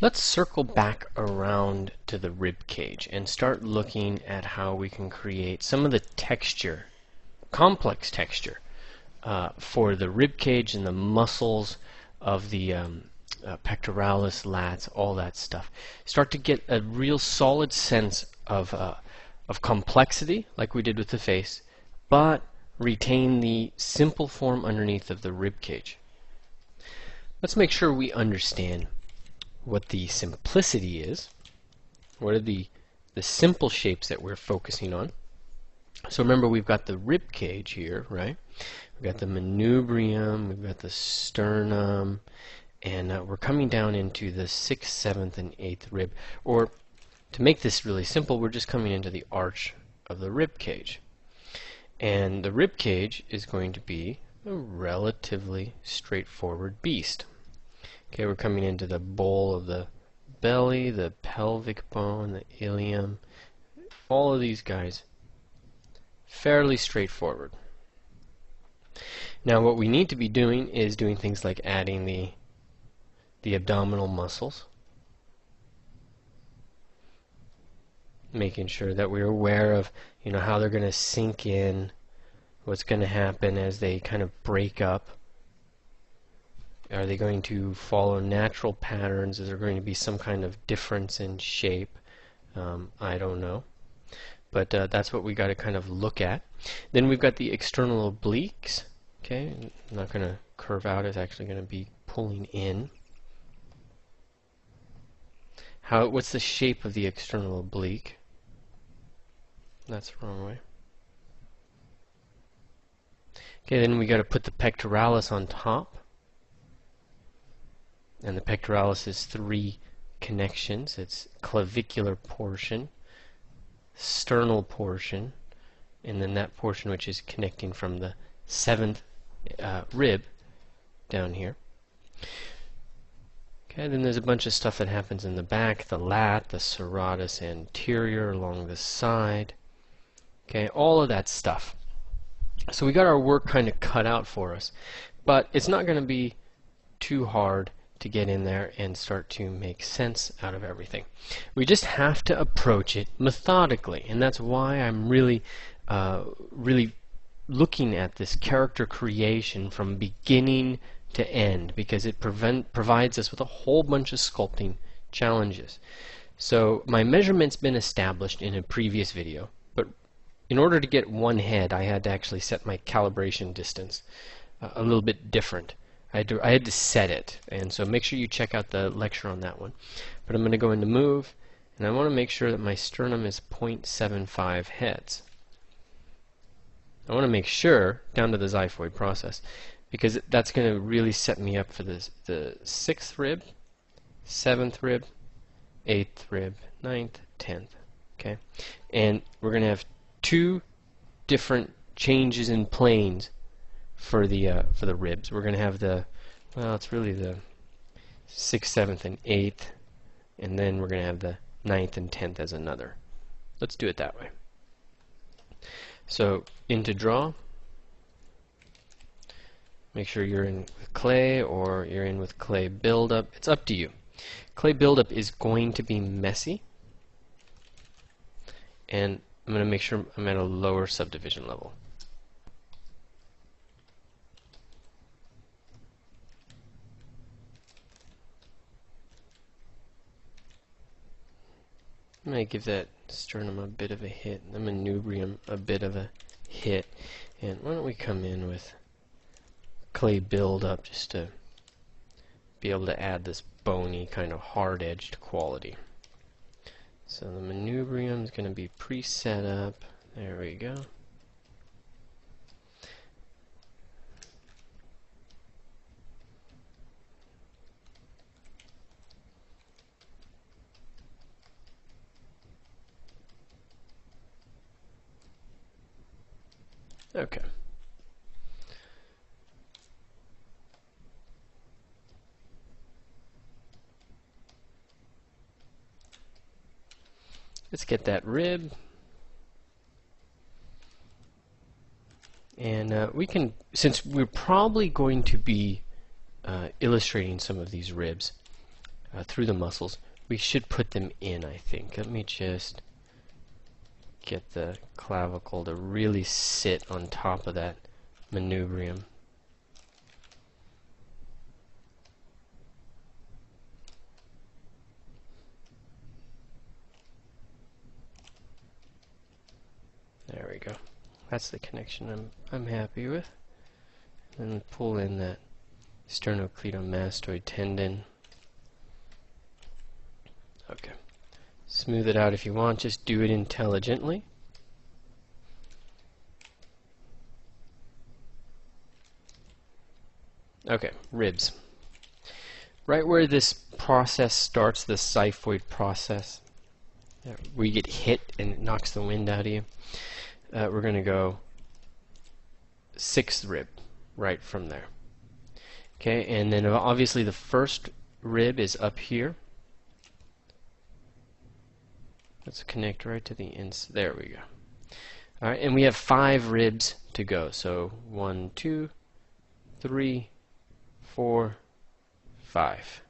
Let's circle back around to the rib cage and start looking at how we can create some of the texture, complex texture, for the rib cage and the muscles of the pectoralis, lats, all that stuff. Start to get a real solid sense of complexity, like we did with the face, but retain the simple form underneath of the rib cage. Let's make sure we understand what the simplicity is. What are the simple shapes that we're focusing on? So remember, we've got the rib cage here, right? We've got the manubrium, we've got the sternum, and we're coming down into the 6th, 7th, and 8th rib. Or to make this really simple, we're just coming into the arch of the rib cage. And the rib cage is going to be a relatively straightforward beast. Okay, we're coming into the bowl of the belly, the pelvic bone, the ilium, all of these guys, fairly straightforward. Now what we need to be doing is doing things like adding the abdominal muscles, making sure that we're aware of how they're going to sink in, what's going to happen as they kind of break up. Are they going to follow natural patterns? Is there going to be some kind of difference in shape? I don't know. But that's what we got to kind of look at. Then we've got the external obliques. Okay, not going to curve out, it's actually going to be pulling in. What's the shape of the external oblique? That's the wrong way. Okay, then we got to put the pectoralis on top. And the pectoralis is 3 connections. It's clavicular portion, sternal portion, and then that portion which is connecting from the 7th rib down here. Okay, then there's a bunch of stuff that happens in the back, the lat, the serratus anterior along the side. Okay, all of that stuff. So we got our work kind of cut out for us, but it's not going to be too hard to get in there and start to make sense out of everything. We just have to approach it methodically, and that's why I'm really looking at this character creation from beginning to end, because it provides us with a whole bunch of sculpting challenges. So my measurement's been established in a previous video, but in order to get one head, I had to actually set my calibration distance a little bit different. I had to set it, and so make sure you check out the lecture on that one. But I'm going to go into move, and I want to make sure that my sternum is 0.75 heads. I want to make sure, down to the xiphoid process, because that's going to really set me up for the 6th rib, 7th rib, 8th rib, 9th, 10th. Okay, and we're going to have 2 different changes in planes for the ribs. We're going to have it's really the 6th, 7th, and 8th, and then we're going to have the 9th and 10th as another. Let's do it that way. So into draw, make sure you're in with clay or you're in with clay buildup. It's up to you. Clay buildup is going to be messy, and I'm going to make sure I'm at a lower subdivision level. I'm going to give that sternum a bit of a hit, the manubrium a bit of a hit, and why don't we come in with clay buildup just to be able to add this bony kind of hard-edged quality. So the manubrium is going to be pre-set up. There we go. Okay. Let's get that rib. And we can, since we're probably going to be illustrating some of these ribs, through the muscles. We should put them in, I think. Let me just get the clavicle to really sit on top of that manubrium. There we go. That's the connection I'm happy with. And pull in that sternocleidomastoid tendon. Okay. Smooth it out if you want, just do it intelligently. Okay, ribs. Right where this process starts, the xiphoid process, where you get hit and it knocks the wind out of you, we're going to go 6th rib, right from there. Okay, and then obviously the first rib is up here. Let's connect right to the inside. There we go. Alright, and we have 5 ribs to go. So 1, 2, 3, 4, 5,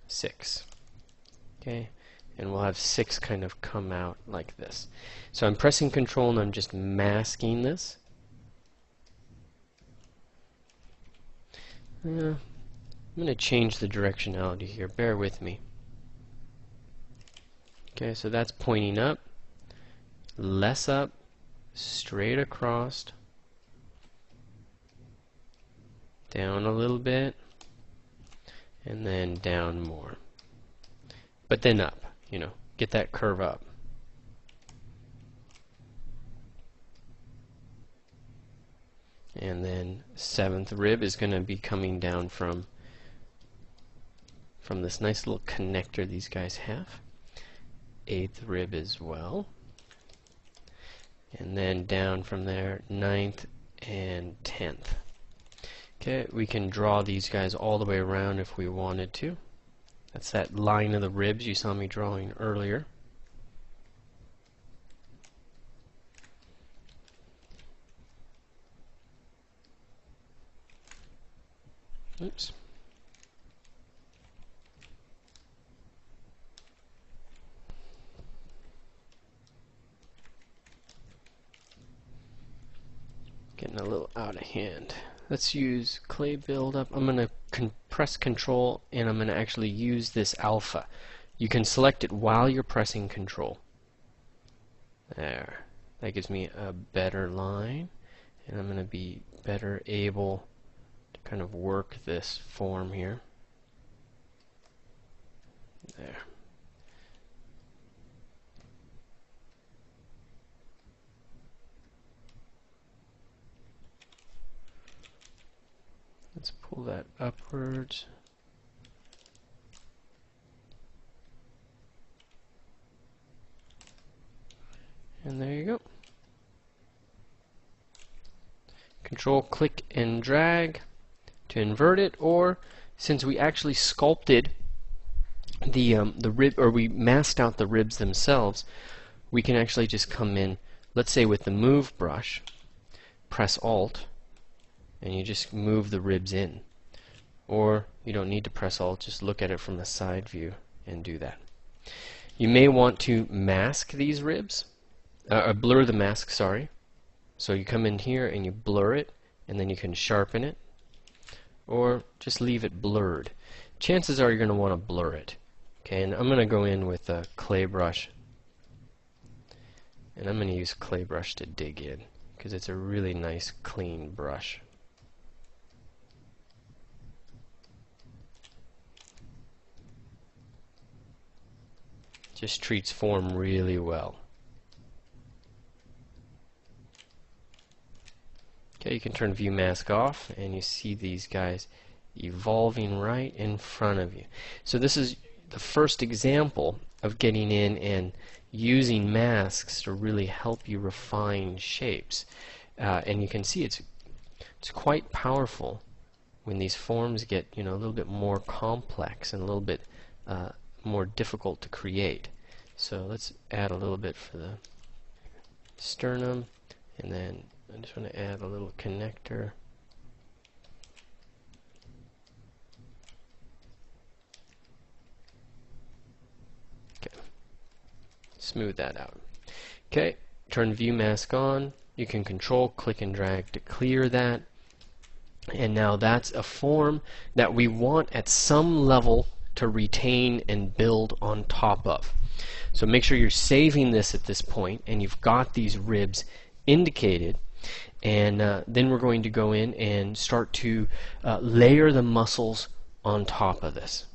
6. Okay, and we'll have 6 kind of come out like this. So I'm pressing Control and I'm just masking this. I'm going to change the directionality here. Bear with me. Okay, so that's pointing up, less up, straight across, down a little bit, and then down more. But then up, you know, get that curve up. And then 7th rib is going to be coming down from this nice little connector these guys have. 8th rib as well. And then down from there, 9th and 10th. Okay, we can draw these guys all the way around if we wanted to. That's that line of the ribs you saw me drawing earlier. Oops. Getting a little out of hand. Let's use clay buildup. I'm going to press Control and I'm going to actually use this alpha. You can select it while you're pressing Control. There. That gives me a better line and I'm going to be better able to kind of work this form here. There. Let's pull that upwards. And there you go. Control, click, and drag to invert it, or since we actually sculpted the rib, or we masked out the ribs themselves, we can actually just come in, let's say with the move brush, press Alt, and you just move the ribs in. Or you don't need to press Alt, just look at it from the side view and do that. You may want to mask these ribs, blur the mask, sorry. So you come in here and you blur it, and then you can sharpen it, or just leave it blurred. Chances are you're going to want to blur it. Okay, and I'm going to go in with a clay brush, and I'm going to use clay brush to dig in, because it's a really nice clean brush. Just treats form really well. Okay, you can turn view mask off and you see these guys evolving right in front of you. So this is the first example of getting in and using masks to really help you refine shapes. And you can see it's quite powerful when these forms get, you know, a little bit more complex and a little bit more difficult to create. So let's add a little bit for the sternum, and then I just want to add a little connector. smooth that out. Okay, turn view mask on. You can control, click and drag to clear that. And now that's a form that we want at some level to retain and build on top of. So make sure you're saving this at this point and you've got these ribs indicated. And then we're going to go in and start to layer the muscles on top of this.